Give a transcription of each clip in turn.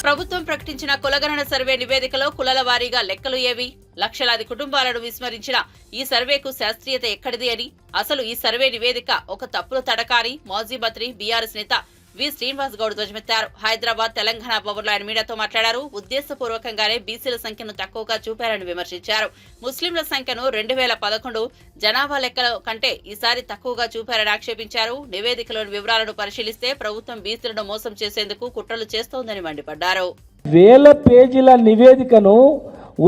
ప్రభుత్వం ప్రకటించిన కులగణన సర్వే నివేదికలో కులాల వారీగా లెక్కలు ఏవి? లక్షలాది కుటుంబాలను విస్మరించిన ఈ సర్వేకు శాస్త్రీయత ఎక్కడిది అని, అసలు ఈ సర్వే నివేదిక ఒక తప్పుల తడకాని మాజీ మంత్రి బీఆర్ఎస్ నేత వి శ్రీనివాస్ గౌడ్ ధ్వజమెత్తారు. హైదరాబాద్, తెలంగాణ భవన్లో ఆయన మీడియాతో మాట్లాడారు. ఉద్దేశపూర్వకంగానే బీసీల సంఖ్యను తక్కువగా చూపారని విమర్శించారు. ముస్లింల సంఖ్యను 2011 జనాభా లెక్కల కంటే ఈసారి తక్కువగా చూపారని ఆక్షేపించారు. నివేదికలోని వివరాలను పరిశీలిస్తే ప్రభుత్వం బీసీలను మోసం చేసేందుకు కుట్రలు చేస్తోందని మండిపడ్డారు. వేల పేజీల నివేదికను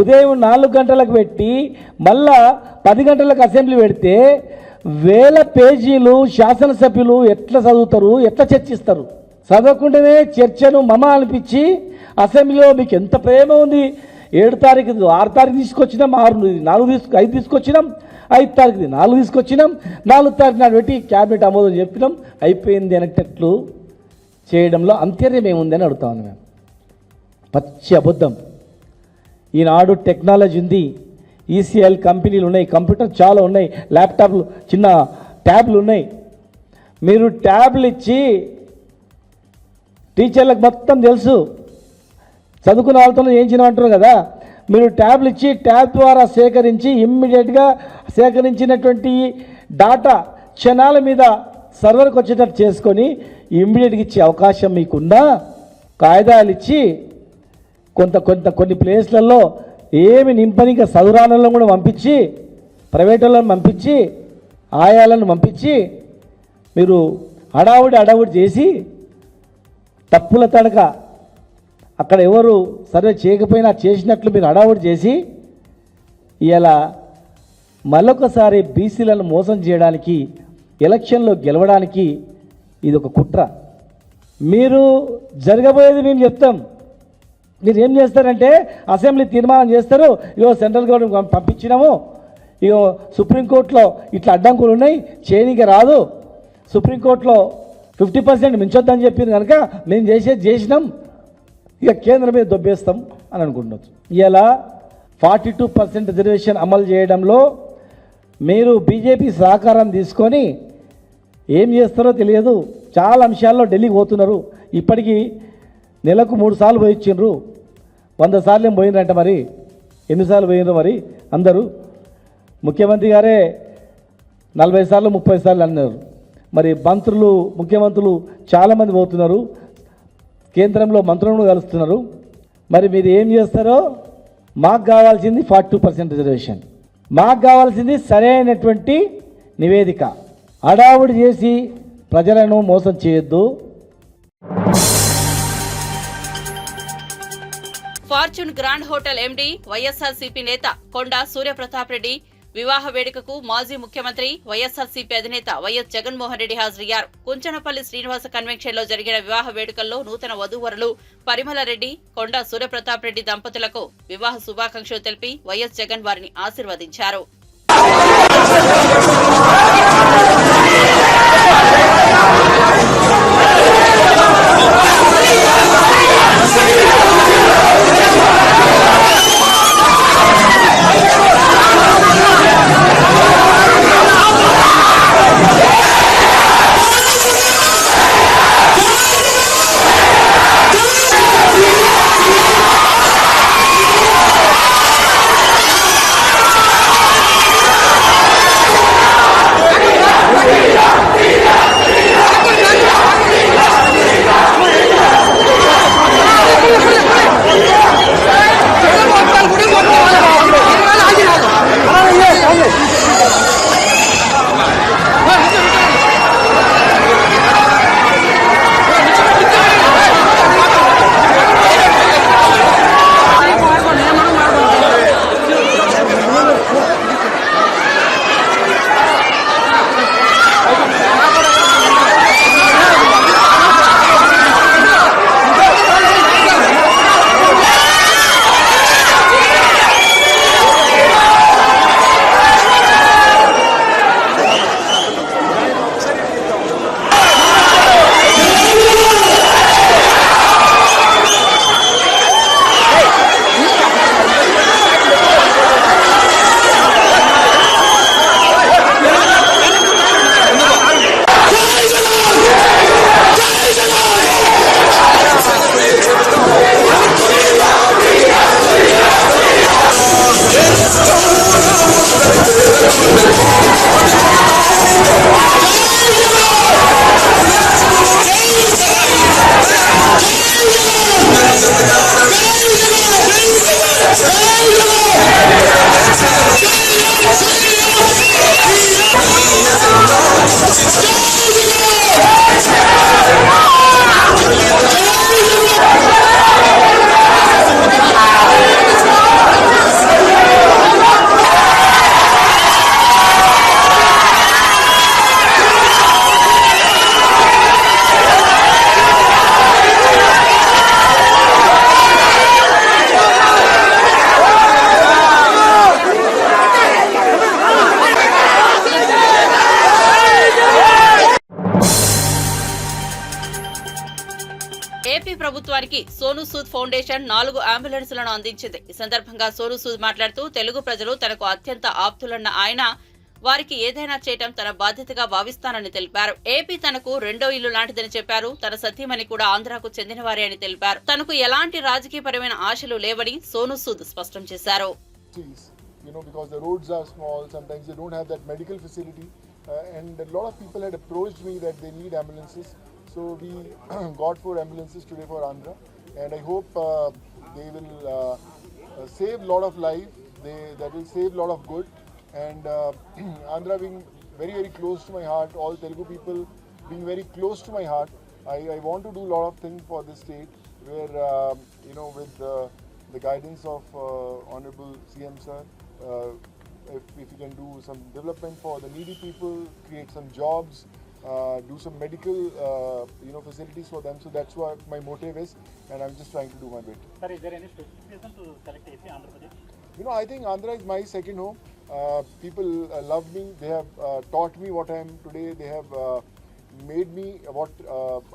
ఉదయం 4 గంటలకు పెట్టి మళ్ళా 10 గంటలకు అసెంబ్లీ పెడితే వేల పేజీలు శాసనసభ్యులు ఎట్లా చదువుతారు, ఎట్లా చర్చిస్తారు? చదవకుండానే చర్చను మమ అనిపించి అసెంబ్లీలో మీకు ఎంత ప్రేమ ఉంది, 7 తారీఖు 6 తారీఖు తీసుకొచ్చినాం, 5 తీసుకొచ్చినాం, 5 తారీఖు 4 తీసుకొచ్చినాం, 4 తారీఖు నాడు పెట్టి క్యాబినెట్ ఆమోదం చెప్పినాం, అయిపోయింది అనేటట్లు చేయడంలో అంతర్యం ఏముందని అడుగుతాను మేము. పచ్చి అబద్ధం. ఈనాడు టెక్నాలజీ ఉంది, ఈసీఎల్ కంపెనీలు ఉన్నాయి, కంప్యూటర్ చాలా ఉన్నాయి, ల్యాప్టాప్లు, చిన్న ట్యాబ్లు ఉన్నాయి. మీరు ట్యాబ్లు ఇచ్చి టీచర్లకు మొత్తం తెలుసు, చదువుకున్న వాళ్ళతో చేయించినమంటారు కదా, మీరు ట్యాబ్లు ఇచ్చి ట్యాబ్ ద్వారా సేకరించి ఇమ్మీడియట్గా సేకరించినటువంటి డాటా క్షణాల మీద సర్వర్కి వచ్చేటట్టు చేసుకొని ఇమ్మీడియట్గా ఇచ్చే అవకాశం మీకున్నా, కాయిదాలు ఇచ్చి కొన్ని ప్లేస్లలో ఏమి నింపనిక చదురాలలో కూడా పంపించి, ప్రైవేట్ వాళ్ళని పంపించి, ఆయాలను పంపించి మీరు అడావుడి చేసి తప్పుల తడక అక్కడ ఎవరు సర్వే చేయకపోయినా చేసినట్లు మీరు అడావుడి చేసి ఇలా మరొకసారి బీసీలను మోసం చేయడానికి, ఎలక్షన్లో గెలవడానికి ఇది ఒక కుట్ర. మీరు జరగబోయేది మేము చెప్తాం. మీరు ఏం చేస్తారంటే అసెంబ్లీ తీర్మానం చేస్తారు, ఇగో సెంట్రల్ గవర్నమెంట్ పంపించినాము, ఇగో సుప్రీంకోర్టులో ఇట్లా అడ్డంకులు ఉన్నాయి, చేయనీకి రాదు, సుప్రీంకోర్టులో 50% మించొద్దని చెప్పింది కనుక మేము చేసినాం, ఇక కేంద్రం మీద దొబ్బేస్తాం అని అనుకుంటున్నాం. ఇలా 42% రిజర్వేషన్ అమలు చేయడంలో మీరు బీజేపీ సహకారం తీసుకొని ఏం చేస్తారో తెలియదు. చాలా అంశాల్లో ఢిల్లీకి పోతున్నారు. ఇప్పటికీ నెలకు 3 సార్లు పోయి ఇచ్చిండ్రు, 100 సార్లు ఏం పోయినరంట. మరి ఎన్నిసార్లు పోయినరు? మరి అందరూ ముఖ్యమంత్రి గారే 40 సార్లు 30 సార్లు అన్నారు. మరి మంత్రులు, ముఖ్యమంత్రులు చాలామంది పోతున్నారు, కేంద్రంలో మంత్రులను కలుస్తున్నారు. మరి మీరు ఏం చేస్తారో? మాకు కావాల్సింది 42% రిజర్వేషన్, మాకు కావాల్సింది సరైనటువంటి నివేదిక. అడావుడి చేసి ప్రజలను మోసం చేయొద్దు. Fortune grand hotel MD YSRCP నేత కొండా సూర్యప్రతాప్ రెడ్డి వివాహ వేడుకకు మాజీ ముఖ్యమంత్రి వైఎస్ఆర్సీపీ అధినేత వైఎస్ జగన్మోహన్ రెడ్డి హాజరయ్యారు. కుంచనపల్లి శ్రీనివాస కన్వెన్షన్ లో జరిగిన వివాహ వేడుకల్లో నూతన వధూవరులు పరిమళ రెడ్డి, కొండా సూర్యప్రతాప్ రెడ్డి దంపతులకు వివాహ శుభాకాంక్షలు తెలిపి వైఎస్ జగన్ వారిని ఆశీర్వదించారు. ఏపీ ప్రభుత్వానికి సోనూ సూద్ ఫౌండేషన్ 4 అంబులెన్సులను అందించింది. ఈ సందర్భంగా సోనూ సూద్ మాట్లాడుతూ తెలుగు ప్రజలు తనకు అత్యంత ఆప్తులన్న ఆయన వారికి ఏదైనా చేయటం తన బాధ్యతగా భావిస్తానని తెలిపారు. ఏపీ తనకు రెండో ఇల్లు లాంటిదని చెప్పారు. తన సతీమణి కూడా ఆంధ్రాకు చెందినవారే అని తెలిపారు. తనకు ఎలాంటి రాజకీయపరమైన ఆశలు లేవని సోనూ సూద్ స్పష్టం చేశారు. Because the roads are small, sometimes they don't have that medical facility, and a lot of people had approached me that they need ambulances. So we got 4 ambulances today for Andhra, and I hope they will save a lot of life. That will save a lot of good, and Andhra being very, very close to my heart, all Telugu people being very close to my heart, I want to do a lot of things for this state where, with the guidance of Honorable CM Sir, if you can do some development for the needy people, create some jobs, do some medical facilities for them. So that's what my motive is, and I'm just trying to do my bit. Sir, is there any specific reason to select AC Andhra Pradesh? I think Andhra is my second home. People love me. They have taught me what I am today. They have made me what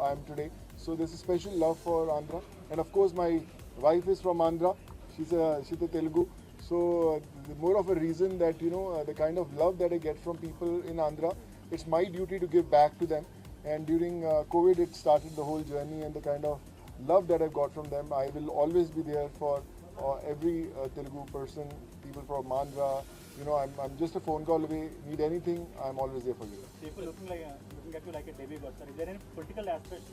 I am today. So there's a special love for Andhra, and of course my wife is from Andhra. She's a Telugu. So more of a reason that the kind of love that I get from people in Andhra, it's my duty to give back to them. And during COVID, it started the whole journey, and the kind of love that I've got from them, I will always be there for every Telugu person, people from Andhra. I'm just a phone call away. Need anything, I'm always there for you. People looking at you like a baby god, sir. Is there any political aspect?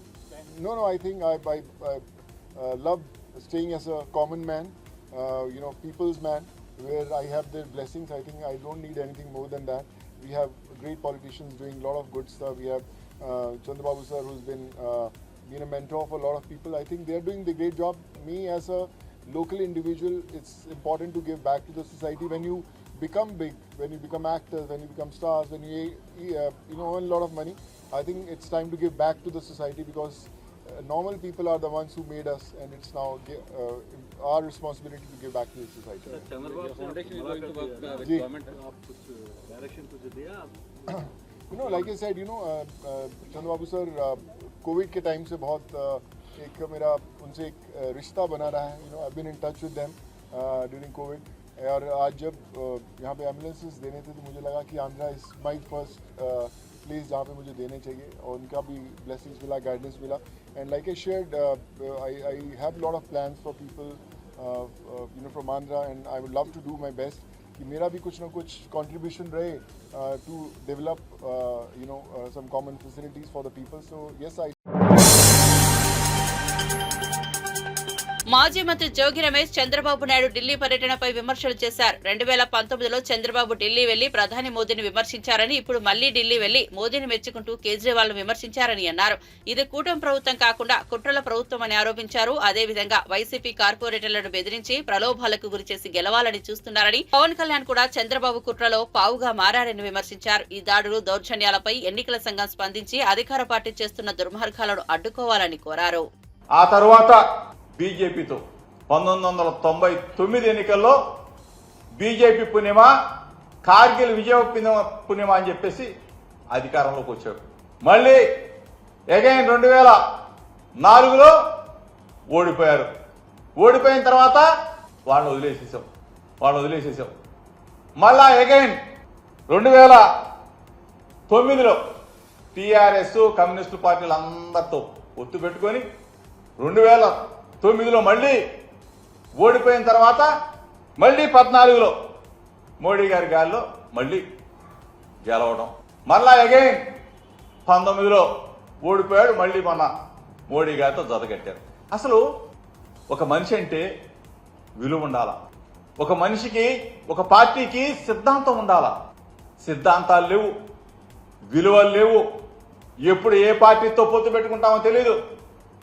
No, I think I love staying as a common man. People's man, where I have their blessings. I think I don't need anything more than that. We have great politicians doing a lot of good stuff. We have Chandrababu sir, who's been a mentor for a lot of people. I think they're doing the great job. Me as a local individual, it's important to give back to the society. When you become big, when you become actors, when you become stars, when you earn a lot of money, I think it's time to give back to the society, because normal people are the ones who made us, and it's now our responsibility to give back to the society. Chandrababu Foundation is going to work with government. Direction कुछ दिया? Like I said, Chandrababu sir, COVID के time से बहुत एक मेरा उनसे एक रिश्ता बना रहा है. I've been in touch with them during COVID. और आज जब यहाँ पे एम्बुलेंसेस देने थे, तो मुझे लगा कि Andhra is my first place जहाँ पे मुझे देने चाहिए, और उनका भी ब्लेसिंग्स मिला, गाइडेंस मिला. And like I shared, I have lot of plans for people from Andhra, and I would love to do my best कि मेरा भी कुछ ना कुछ कंट्रीब्यूशन रहे to develop some common facilities for the people. So yes, I మాజీ మంత్రి జోగి రమేష్ చంద్రబాబు నాయుడు ఢిల్లీ పర్యటనపై విమర్శలు చేశారు. 2019లో చంద్రబాబు ఢిల్లీ వెళ్లి ప్రధాని మోదీని విమర్శించారని, ఇప్పుడు మళ్లీ ఢిల్లీ వెళ్లి మోదీని మెచ్చుకుంటూ కేజ్రీవాల్ విమర్శించారని అన్నారు. ఇది కూటమి ప్రభుత్వం కాకుండా కుట్రల ప్రభుత్వం అని ఆరోపించారు. అదేవిధంగా వైసీపీ కార్పొరేటర్లను బెదిరించి ప్రలోభాలకు గురిచేసి గెలవాలని చూస్తున్నారని, పవన్ కళ్యాణ్ కూడా చంద్రబాబు కుట్రలో పావుగా మారారని విమర్శించారు. ఈ దాడులు, దౌర్జన్యాలపై ఎన్నికల సంఘం స్పందించి అధికార పార్టీ చేస్తున్న దుర్మార్గాలను అడ్డుకోవాలని కోరారు. ఆ తర్వాత బీజేపీతో 1999 ఎన్నికల్లో బీజేపీ పుణ్యమా, కార్గిల్ విజయ పుణ్యమా అని చెప్పేసి అధికారంలోకి వచ్చారు. మళ్ళీ అగైన్ 2004లో ఓడిపోయారు. ఓడిపోయిన తర్వాత వాళ్ళని వదిలేసేసాం. మళ్ళా అగైన్ 2009లో టీఆర్ఎస్, కమ్యూనిస్టు పార్టీలు అందరితో ఒత్తు పెట్టుకొని 2009లో మళ్ళీ ఓడిపోయిన తర్వాత మళ్ళీ 14లో మోడీ గారి గాలిలో మళ్ళీ గెలవడం, మళ్ళా అగైన్ 19లో ఓడిపోయాడు, మళ్ళీ మొన్న మోడీ గారితో జతగట్టారు. అసలు ఒక మనిషి అంటే విలువ ఉండాలా, ఒక మనిషికి, ఒక పార్టీకి సిద్ధాంతం ఉండాలా. సిద్ధాంతాలు లేవు, విలువలు లేవు. ఎప్పుడు ఏ పార్టీతో పొత్తు పెట్టుకుంటామో తెలీదు,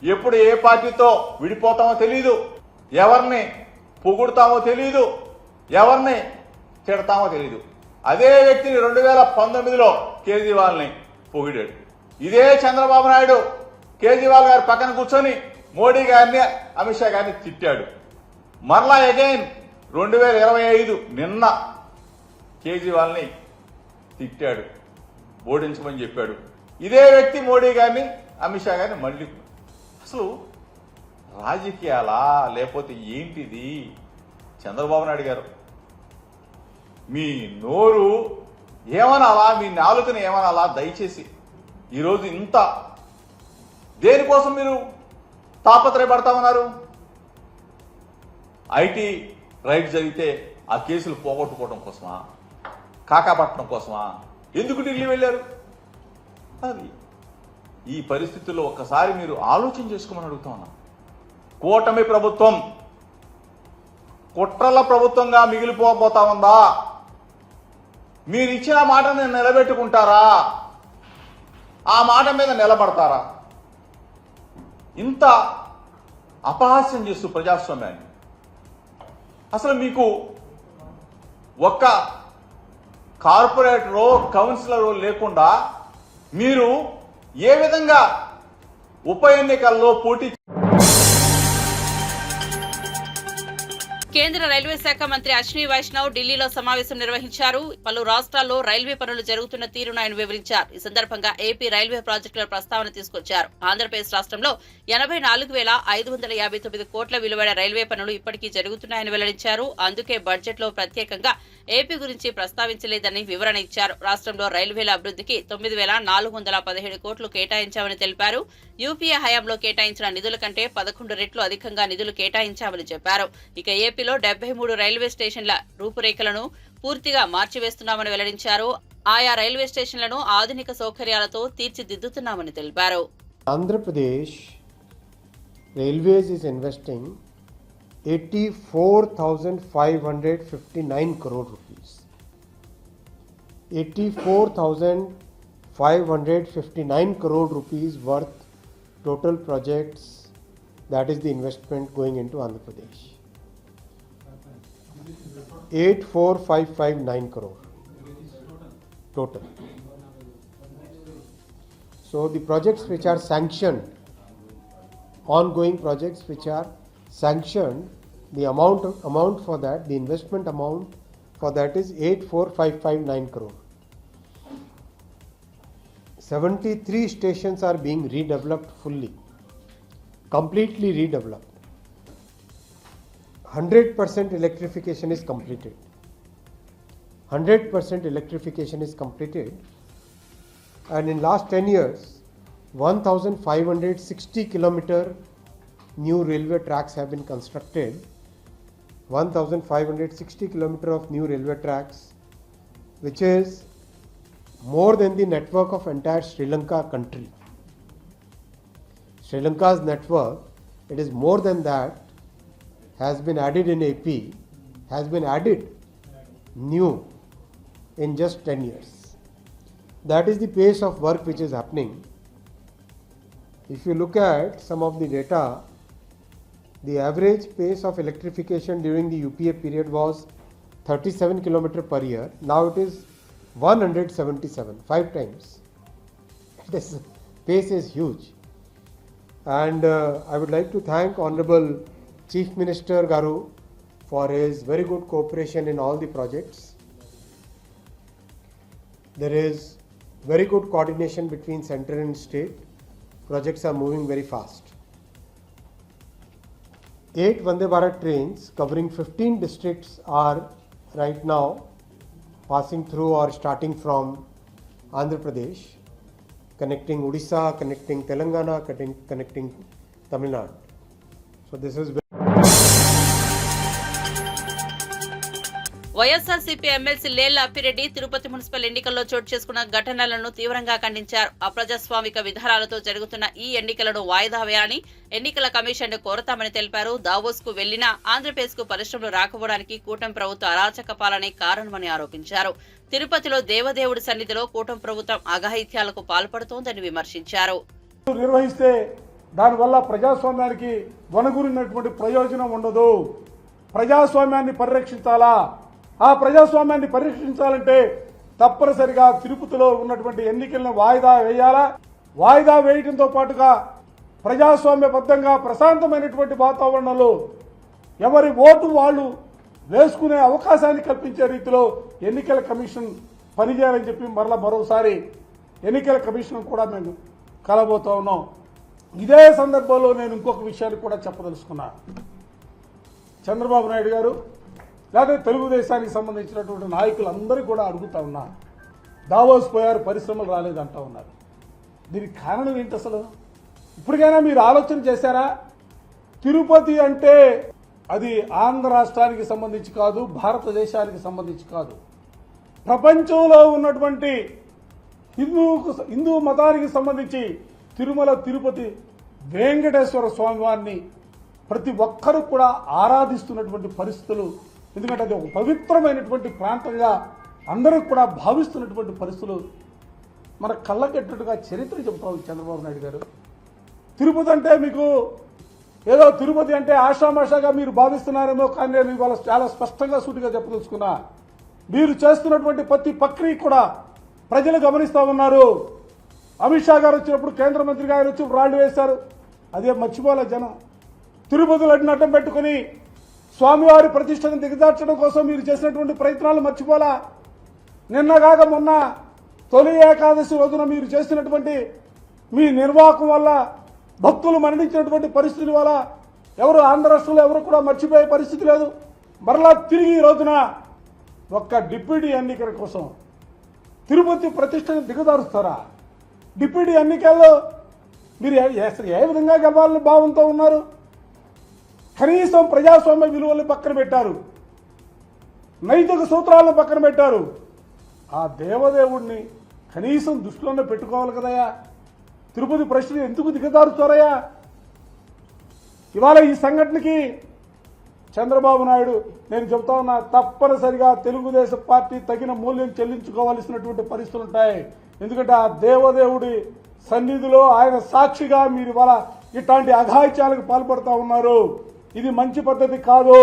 ఎప్పుడు ఏ పార్టీతో విడిపోతామో తెలీదు, ఎవరిని పొగుడుతామో తెలీదు, ఎవరిని తిడతామో తెలీదు. అదే వ్యక్తిని 2019లో కేజ్రీవాల్ని పొగిడాడు. ఇదే చంద్రబాబు నాయుడు కేజ్రీవాల్ గారి పక్కన కూర్చొని మోడీ గారిని, అమిత్ షా గారిని తిట్టాడు. మరలా అగైన్ 2025 నిన్న కేజ్రీవాల్ని తిట్టాడు, ఓడించమని చెప్పాడు. ఇదే వ్యక్తి మోడీ గారిని, అమిత్ షా గారిని మళ్ళీ. అసలు రాజకీయాలా లేకపోతే ఏంటిది? చంద్రబాబు నాయుడు గారు, మీ నోరు ఏమనాలా, మీ నాలుకని ఏమనాలా? దయచేసి ఈరోజు ఇంత దేనికోసం మీరు తాపత్రయపడతా ఉన్నారు? ఐటీ రైట్ జరిగితే ఆ కేసులు పోగొట్టుకోవడం కోసమా? కాకాపట్నం కోసమా? ఎందుకు ఢిల్లీ వెళ్ళారు? అది ఈ పరిస్థితుల్లో ఒక్కసారి మీరు ఆలోచన చేసుకోమని అడుగుతా ఉన్నా. కూటమి ప్రభుత్వం కుట్రల ప్రభుత్వంగా మిగిలిపోబోతా ఉందా? మీరు ఇచ్చిన మాటని నిలబెట్టుకుంటారా? ఆ మాట మీద నిలబడతారా? ఇంత అపహాస్యం చేస్తూ ప్రజాస్వామ్యాన్ని, అసలు మీకు ఒక్క కార్పొరేటరో కౌన్సిలరో లేకుండా మీరు ఏ విధంగా ఉప ఎన్నికల్లో పోటీ? కేంద్ర రైల్వే శాఖ మంత్రి అశ్విని వైష్ణవ్ ఢిల్లీలో సమావేశం నిర్వహించారు. పలు రాష్ట్రాల్లో రైల్వే పనులు జరుగుతున్న తీరును ఆయన వివరించారు. ఈ సందర్భంగా ఏపీ రైల్వే ప్రాజెక్టుల ప్రస్తావన తీసుకొచ్చారు. ఆంధ్రప్రదేశ్ రాష్ట్రంలో 84,559 కోట్ల విలువైన రైల్వే పనులు ఇప్పటికీ జరుగుతున్నాయని వెల్లడించారు. అందుకే బడ్జెట్ లో ప్రత్యేకంగా ఏపీ గురించి ప్రస్తావించలేదని వివరణ ఇచ్చారు. రాష్ట్రంలో రైల్వేల అభివృద్ధికి 9,417 కోట్లు కేటాయించామని తెలిపారు. యూపీఏ హయాంలో కేటాయించిన నిధుల కంటే 11 రెట్లు అధికంగా నిధులు కేటాయించామని చెప్పారు. ఇక ఏపీలో 73 రైల్వే స్టేషన్ల రూపురేఖలను పూర్తిగా మార్చివేస్తున్నామని వెల్లడించారు. ఆయా రైల్వే స్టేషన్లను ఆధునిక సౌకర్యాలతో తీర్చిదిద్దుతున్నామని తెలిపారు. Andhra Pradesh railways is investing 84,559 crore rupees. 84,559 crore rupees worth total projects, that is the investment going into Andhra Pradesh. 84,559 crore total. So the projects which are sanctioned, ongoing projects which are sanctioned, the amount for that, the investment amount for that is 84,559 crore. 73 stations are being redeveloped fully, completely redeveloped. 100% electrification is completed. 100% electrification is completed, and in last 10 years 1,560 kilometer new railway tracks have been constructed. 1,560 kilometer of new railway tracks, which is more than the network of entire Sri Lanka country. Sri Lanka's network, it is more than that, has been added in AP, has been added new in just 10 years. That is the pace of work which is happening. If you look at some of the data, the average pace of electrification during the UPA period was 37 km per year. Now it is 177, 5 times. This pace is huge. And I would like to thank Honorable Chief Minister Garu for his very good cooperation in all the projects. There is very good coordination between central and state. Projects are moving very fast. 8 Vande Bharat trains covering 15 districts are right now passing through or starting from Andhra Pradesh, connecting Odisha, connecting Telangana, connecting Tamil Nadu. So this is YSRCP MLC Lella Appireddy Tirupati municipal ఎన్నికల్లో చోటు చేసుకున్న ఘటనలను తీవ్రంగా ఖండించారు. అప్రజాస్వామిక విధానాలతో జరుగుతున్న ఈ ఎన్నికలను వాయిదా వేయాలని ఎన్నికల కమిషన్ కోరతామని తెలిపారు. దావోస్ కు వెళ్లినా ఆంధ్రప్రదేశ్ కు పరిశ్రమలు రాకపోవడానికి కూటమి ప్రభుత్వ అరాచక పాలనే కారణమని ఆరోపించారు. తిరుపతిలో దేవదేవుడి సన్నిధిలో కూటమి ప్రభుత్వం అఘాయిత్యాలకు పాల్పడుతోందని విమర్శించారు. నిర్వహిస్తే దానివల్ల ప్రజాస్వామ్యానికి వనగూరినటువంటి ప్రయోజనం ఉండదు. ప్రజాస్వామ్యాన్ని పరిరక్షించాలా? ఆ ప్రజాస్వామ్యాన్ని పరిరక్షించాలంటే తప్పనిసరిగా తిరుపతిలో ఉన్నటువంటి ఎన్నికలను వాయిదా వేయాలా? వాయిదా వేయడంతో పాటుగా ప్రజాస్వామ్యబద్ధంగా ప్రశాంతమైనటువంటి వాతావరణంలో ఎవరి ఓటు వాళ్ళు వేసుకునే అవకాశాన్ని కల్పించే రీతిలో ఎన్నికల కమిషన్ పనిచేయాలని చెప్పి మరోసారి ఎన్నికల కమిషన్ కూడా మేము కలబోతా ఉన్నాం. ఇదే సందర్భంలో నేను ఇంకొక విషయాన్ని కూడా చెప్పదలుచుకున్నా. చంద్రబాబు నాయుడు గారు లేదా తెలుగుదేశానికి సంబంధించినటువంటి నాయకులందరూ కూడా అడుగుతా ఉన్నా, దావోస్ పోయారు, పరిశ్రమలు రాలేదంటా ఉన్నారు. దీనికి కారణం ఏంటి అసలు? ఇప్పటికైనా మీరు ఆలోచన చేశారా? తిరుపతి అంటే అది ఆంధ్ర రాష్ట్రానికి సంబంధించి కాదు, భారతదేశానికి సంబంధించి కాదు, ప్రపంచంలో ఉన్నటువంటి హిందూ మతానికి సంబంధించి తిరుమల తిరుపతి వెంకటేశ్వర స్వామి వారిని ప్రతి ఒక్కరూ కూడా ఆరాధిస్తున్నటువంటి పరిస్థితులు. ఎందుకంటే అది ఒక పవిత్రమైనటువంటి ప్రాంతంగా అందరూ కూడా భావిస్తున్నటువంటి పరిస్థితులు మన కళ్ళకెట్టుగా చరిత్ర చెబుతాం చంద్రబాబు నాయుడు గారు. తిరుపతి అంటే మీకు ఏదో తిరుపతి అంటే ఆషామాషాగా మీరు భావిస్తున్నారేమో, కానీ నేను ఇవాళ చాలా స్పష్టంగా సూటిగా చెప్పదలుచుకున్నా. మీరు చేస్తున్నటువంటి ప్రతి ప్రక్రియ కూడా ప్రజలు గమనిస్తూ ఉన్నారు. అమిత్ షా గారు వచ్చినప్పుడు, కేంద్ర మంత్రి గారు వచ్చి రాళ్లు వేశారు, అదే మర్చిపోలే జనం. తిరుపతిలో అడ్డం పెట్టుకుని స్వామివారి ప్రతిష్టను దిగజార్చడం కోసం మీరు చేసినటువంటి ప్రయత్నాలు మర్చిపోలా. నిన్నగాక మొన్న తొలి ఏకాదశి రోజున మీరు చేసినటువంటి మీ నిర్వాహకం వల్ల భక్తులు మరణించినటువంటి పరిస్థితుల వల్ల ఎవరు ఆంధ్ర రాష్ట్రంలో ఎవరు కూడా మర్చిపోయే పరిస్థితి లేదు. మరలా తిరిగి ఈ రోజున ఒక్క డిప్యూటీ ఎన్నికల కోసం తిరుపతి ప్రతిష్టను దిగజారుస్తారా? డిప్యూటీ ఎన్నికల్లో మీరు ఏ విధంగా గెలవాలని భావంతో ఉన్నారు? కనీసం ప్రజాస్వామ్య విలువలను పక్కన పెట్టారు, నైతిక సూత్రాలను పక్కన పెట్టారు. ఆ దేవదేవుడిని కనీసం దృష్టిలోనే పెట్టుకోవాలి కదయా. తిరుపతి ప్రశ్న ఎందుకు దిగజారుస్తారయ్యా? ఇవాళ ఈ సంఘటనకి చంద్రబాబు నాయుడు నేను చెబుతా ఉన్నా, తప్పనిసరిగా తెలుగుదేశం పార్టీ తగిన మూల్యం చెల్లించుకోవాల్సినటువంటి పరిస్థితులు ఉంటాయి. ఎందుకంటే ఆ దేవదేవుడి సన్నిధిలో ఆయన సాక్షిగా మీరు ఇవాళ ఇట్లాంటి అఘాయిత్యాలకు పాల్పడుతూ ఉన్నారు. ఇది మంచి పద్ధతి కాదు.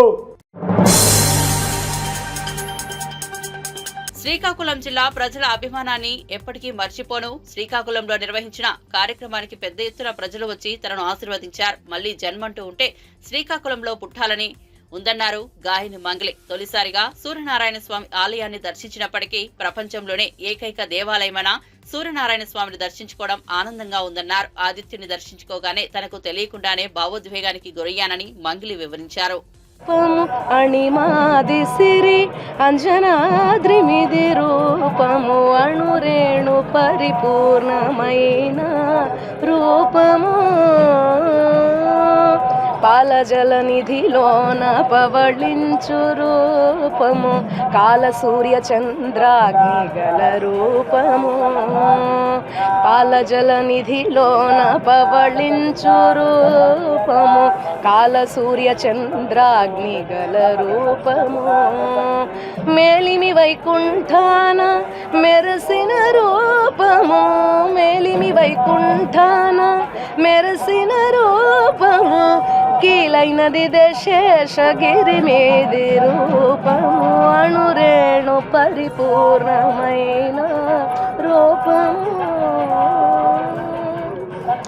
శ్రీకాకుళం జిల్లా ప్రజల అభిమానాన్ని ఎప్పటికీ మర్చిపోను. శ్రీకాకుళంలో నిర్వహించిన కార్యక్రమానికి పెద్ద ఎత్తున ప్రజలు వచ్చి తనను ఆశీర్వదించారు. మళ్లీ జన్మంటూ ఉంటే శ్రీకాకుళంలో పుట్టాలని ఉందన్నారు గాయని మంగళి. తొలిసారిగా సూర్యనారాయణ స్వామి ఆలయాన్ని దర్శించినప్పటికీ ప్రపంచంలోనే ఏకైక దేవాలయమైన సూర్యనారాయణ స్వామిని దర్శించుకోవడం ఆనందంగా ఉందన్నారు. ఆదిత్యుని దర్శించుకోగానే తనకు తెలియకుండానే భావోద్వేగానికి గురయ్యానని మంగళి వివరించారు. అణిమాది సిరి అంజనాద్రిమిది రూపము అణురేణు పరిపూర్ణమైన రూపము పాలజల నిధిలోన పవళించు రూపము కాల సూర్య చంద్రాగ్ని గల రూపము పాలజల నిధిలోన పవళించు రూపము కాల సూర్య చంద్రాగ్ని గల రూపము మేలిమి వైకుంఠాన మెరసిన రూపము మేలిమి వైకుంఠాన మెరసిన రూపము కీలైనది శేషగిరి మీది రూపము అణురేణు పరిపూర్ణమైన రూపము.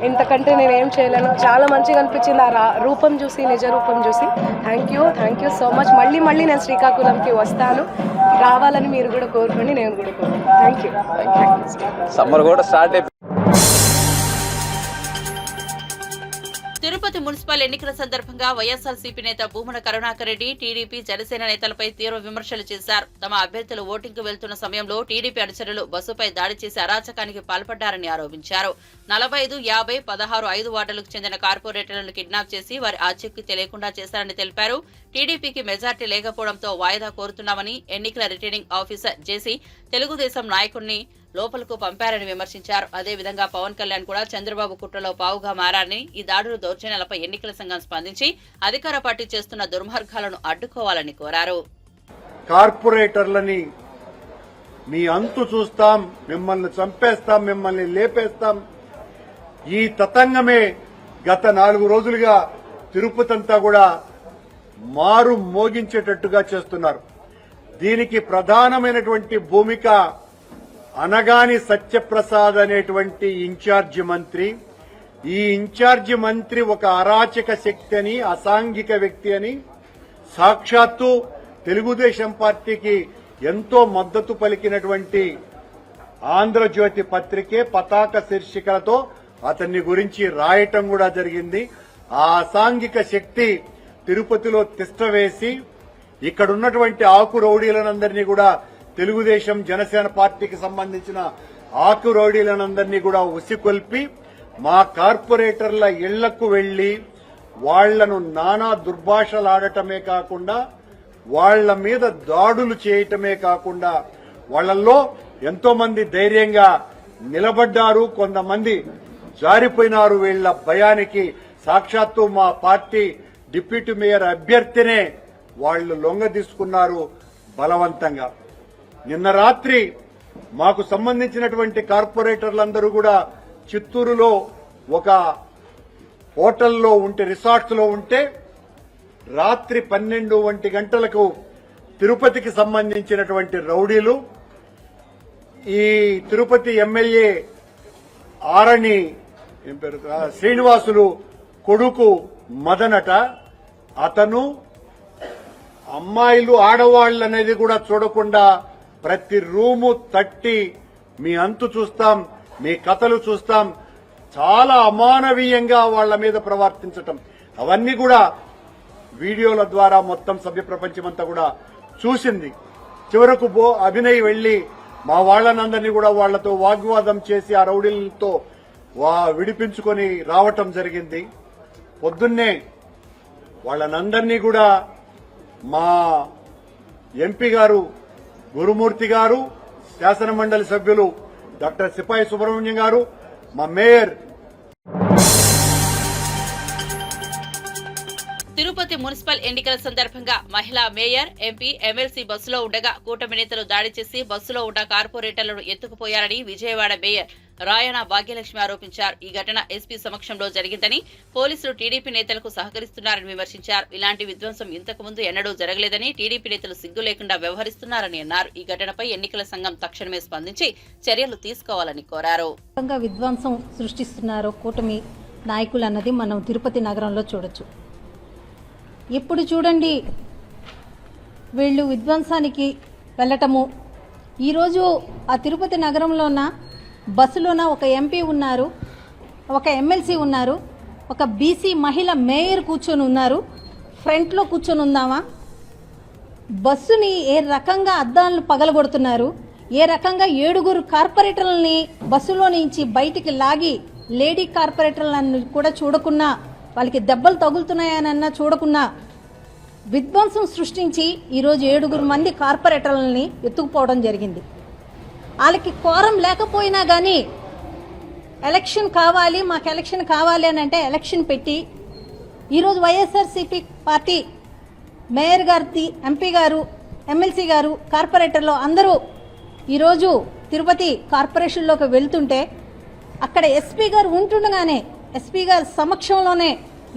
ఇంతకంటే నేనేం చేయలేను. చాలా మంచిగా అనిపించింది ఆ రూపం చూసి, నిజ రూపం చూసి. Thank you so much. మళ్ళీ నేను శ్రీకాకుళంకి వస్తాను. రావాలని మీరు కూడా కోరుకోండి, నేను కూడా కోరుకుంటాను. Thank you. సమ్మర్ కూడా స్టార్ట్ అయిపోయింది. తిరుపతి మున్సిపల్ ఎన్నికల సందర్భంగా వైఎస్ఆర్సీపీ నేత భూమన కరుణాకర్ రెడ్డి టీడీపీ జనసేన నేతలపై తీవ్ర విమర్శలు చేశారు. తమ అభ్యర్థులు ఓటింగ్కు వెళ్తున్న సమయంలో టీడీపీ అనుచరులు బస్సుపై దాడి చేసి అరాచకానికి పాల్పడ్డారని ఆరోపించారు. 45, 50, 16, 5 వార్డులకు చెందిన కార్పొరేటర్లను కిడ్నాప్ చేసి వారి ఆచూకీ తెలియకుండా చేశారని తెలిపారు. టీడీపీకి మెజార్టీ లేకపోవడంతో వాయిదా కోరుతున్నామని ఎన్నికల రిటర్నింగ్ ఆఫీసర్ జేసీ తెలుగుదేశం నాయకుడిని లోపలకు పంపారని విమర్శించారు. అదేవిధంగా పవన్ కళ్యాణ్ కూడా చంద్రబాబు కుట్రలో పావుగా మారారని, ఈ దాడులు దౌర్జన్యాలపై ఎన్నికల సంఘం స్పందించి అధికార పార్టీ చేస్తున్న దుర్మార్గాలను అడ్డుకోవాలని కోరారు. కార్పొరేటర్లని మీ అంతు చూస్తాం, మిమ్మల్ని చంపేస్తాం, మిమ్మల్ని లేపేస్తాం, ఈ తతంగమే గత 4 రోజులుగా తిరుపతి అంతా కూడా మారు మోగించేటట్టుగా చేస్తున్నారు. దీనికి ప్రధానమైనటువంటి భూమిక అనగాని సత్యప్రసాద్ అనేటువంటి ఇన్ఛార్జి మంత్రి. ఈ ఇన్ఛార్జి మంత్రి ఒక అరాచక శక్తి అని, అసాంఘిక వ్యక్తి అని, సాక్షాత్తు తెలుగుదేశం పార్టీకి ఎంతో మద్దతు పలికినటువంటి ఆంధ్రజ్యోతి పత్రికే పతాక శీర్షికలతో అతన్ని గురించి రాయటం కూడా జరిగింది. ఆ అసాంఘిక శక్తి తిరుపతిలో తిష్టవేసి ఇక్కడ ఉన్నటువంటి ఆకు రౌడీలనందరినీ కూడా తెలుగుదేశం జనసేన పార్టీకి సంబంధించిన ఆకు రౌడీలనందరినీ కూడా ఉసికొల్పి మా కార్పొరేటర్ల ఇళ్లకు వెళ్లి వాళ్లను నానా దుర్భాషలాడటమే కాకుండా వాళ్ల మీద దాడులు చేయటమే కాకుండా వాళ్లలో ఎంతో మంది ధైర్యంగా నిలబడ్డారు, కొంతమంది జారిపోయినారు. వీళ్ల భయానికి సాక్షాత్తు మా పార్టీ డిప్యూటీ మేయర్ అభ్యర్థినే వాళ్లు లొంగదీసుకున్నారు బలవంతంగా. నిన్న రాత్రి మాకు సంబంధించినటువంటి కార్పొరేటర్లందరూ కూడా చిత్తూరులో ఒక హోటల్లో ఉంటే, రిసార్ట్స్ లో ఉంటే రాత్రి 12 గంటలకు తిరుపతికి సంబంధించినటువంటి రౌడీలు ఈ తిరుపతి ఎమ్మెల్యే ఆరణి శ్రీనివాసులు కొడుకు మదనట, అతను అమ్మాయిలు ఆడవాళ్ళు అనేది కూడా చూడకుండా ప్రతి రూము తట్టి మీ అంతు చూస్తాం, మీ కథలు చూస్తాం, చాలా అమానవీయంగా వాళ్ల మీద ప్రవర్తించటం, అవన్నీ కూడా వీడియోల ద్వారా మొత్తం సభ్య ప్రపంచమంతా కూడా చూసింది. చివరకు అభినయ్ వెళ్లి మా వాళ్లనందరినీ కూడా వాళ్లతో వాగ్వాదం చేసి ఆ రౌడీలతో విడిపించుకొని రావటం జరిగింది. పొద్దున్నే వాళ్ళనందరినీ కూడా మా ఎంపీ గారు గురుమూర్తి గారు, శాసన మండలి సభ్యులు డాక్టర్ సిపాయి సుబ్రహ్మణ్యం గారు, మా మేయర్ తిరుపతి మున్సిపల్ ఎన్నికల సందర్భంగా మహిళా మేయర్, ఎంపీ, ఎమ్మెల్సీ బస్సులో ఉండగా కూటమి నేతలు దాడి చేసి బస్సులో ఉన్న కార్పొరేటర్లను ఎత్తుకుపోయారని విజయవాడ మేయర్ రాయన భాగ్యలక్ష్మి ఆరోపించారు. ఈ ఘటన ఎస్పీ సమక్షంలో జరిగిందని, పోలీసులు టీడీపీ నేతలకు సహకరిస్తున్నారని విమర్శించారు. ఇలాంటి విధ్వంసం ఇంతకు ముందు ఎన్నడూ జరగలేదని, టీడీపీ నేతలు సిగ్గు లేకుండా వ్యవహరిస్తున్నారని అన్నారు. ఈ ఘటనపై ఎన్నికల సంఘం తక్షణమే స్పందించి చర్యలు తీసుకోవాలని కోరారు. విధ్వంసం సృష్టిస్తున్నారో కూటమి నాయకులు అన్నది మనం తిరుపతి నగరంలో చూడొచ్చు. ఇప్పుడు చూడండి, వీళ్ళు విధ్వంసానికి వెళ్ళటము. ఈరోజు ఆ తిరుపతి నగరంలోన బస్సులోన ఒక ఎంపీ ఉన్నారు, ఒక ఎమ్మెల్సీ ఉన్నారు, ఒక బీసీ మహిళ మేయర్ కూర్చొని ఉన్నారు. ఫ్రంట్లో కూర్చొని ఉందామా? బస్సుని ఏ రకంగా అద్దాలను పగలగొడుతున్నారు, ఏ రకంగా 7 కార్పొరేటర్లని బస్సులో నుంచి బయటికి లాగి లేడీ కార్పొరేటర్లను కూడా చూడకున్నా, వాళ్ళకి దెబ్బలు తగులుతున్నాయనన్నా చూడకున్నా విధ్వంసం సృష్టించి ఈరోజు 7 మంది కార్పొరేటర్లని ఎత్తుకుపోవడం జరిగింది. వాళ్ళకి కోరం లేకపోయినా కానీ ఎలక్షన్ కావాలి, మాకు ఎలక్షన్ కావాలి అని అంటే ఎలక్షన్ పెట్టి ఈరోజు వైఎస్ఆర్సీపీ పార్టీ మేయర్ గారి, ఎంపీ గారు, ఎమ్మెల్సీ గారు, కార్పొరేటర్లు అందరూ ఈరోజు తిరుపతి కార్పొరేషన్లోకి వెళ్తుంటే అక్కడ ఎస్పీ గారు ఉంటుండగానే, ఎస్పీ గారి సమక్షంలోనే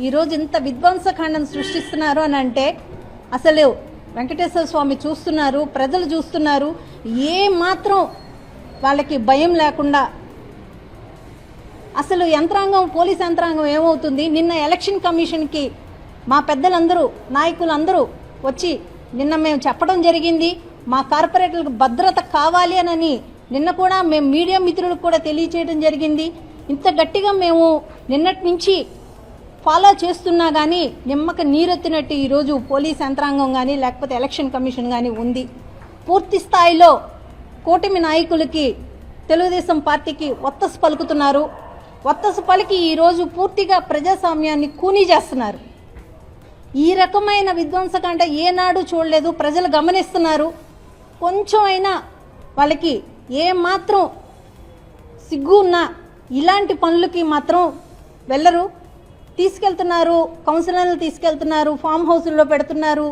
ఈరోజు ఇంత విధ్వంసకాండం సృష్టిస్తున్నారు అని అంటే అసలు వెంకటేశ్వర స్వామి చూస్తున్నారు, ప్రజలు చూస్తున్నారు. ఏ మాత్రం వాళ్ళకి భయం లేకుండా అసలు యంత్రాంగం, పోలీస్ యంత్రాంగం ఏమవుతుంది? నిన్న ఎలక్షన్ కమిషన్కి మా పెద్దలందరూ, నాయకులందరూ వచ్చి నిన్న మేము చెప్పడం జరిగింది, మా కార్పొరేటర్లకు భద్రత కావాలి అని నిన్న కూడా మేము మీడియా మిత్రులకు కూడా తెలియచేయడం జరిగింది. ఇంత గట్టిగా మేము నిన్నటి నుంచి ఫాలో చేస్తున్నా కానీ నిమ్మక నీరెత్తినట్టు ఈరోజు పోలీస్ యంత్రాంగం కానీ లేకపోతే ఎలక్షన్ కమిషన్ కానీ ఉంది. పూర్తి స్థాయిలో కూటమి నాయకులకి, తెలుగుదేశం పార్టీకి ఒత్తసు పలుకుతున్నారు. ఒత్తసు పలికి ఈరోజు పూర్తిగా ప్రజాస్వామ్యాన్ని కూనీ చేస్తున్నారు. ఈ రకమైన విధ్వంసకాండ ఏనాడు చూడలేదు, ప్రజలు గమనిస్తున్నారు. కొంచెం అయినా వాళ్ళకి ఏమాత్రం సిగ్గు ఉన్నా ఇలాంటి పనులకి మాత్రం వెళ్ళరు. తీసుకెళ్తున్నారు, కౌన్సిలర్లు తీసుకెళ్తున్నారు, ఫామ్ హౌస్ల్లో పెడుతున్నారు,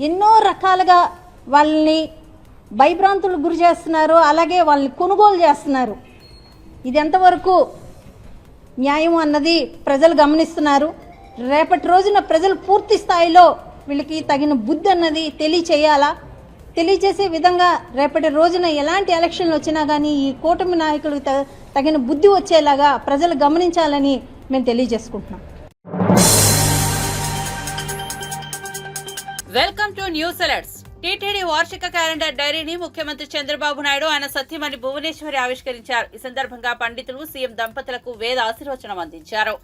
ఎన్నో రకాలుగా వాళ్ళని భయభ్రాంతులకు గురి చేస్తున్నారు, అలాగే వాళ్ళని కొనుగోలు చేస్తున్నారు. ఇది ఎంతవరకు న్యాయం అన్నది ప్రజలు గమనిస్తున్నారు. రేపటి రోజున ప్రజలు పూర్తి స్థాయిలో వీళ్ళకి తగిన బుద్ధి అన్నది తెలియచేయాలా, తెలియచేసే విధంగా రేపటి రోజున ఎలాంటి ఎలక్షన్లు వచ్చినా కానీ ఈ కూటమి నాయకులకు తగిన బుద్ధి వచ్చేలాగా ప్రజలు గమనించాలని మేము తెలియజేసుకుంటున్నాం. Welcome to news alerts. TTD వార్షిక క్యాలెండర్ డైరీని ముఖ్యమంత్రి చంద్రబాబు నాయుడు ఆయన సతీమణి భువనేశ్వరి ఆవిష్కరించారు. ఈ సందర్భంగా పండితులు సీఎం దంపతులకు వేద ఆశీర్వచనం అందించారు.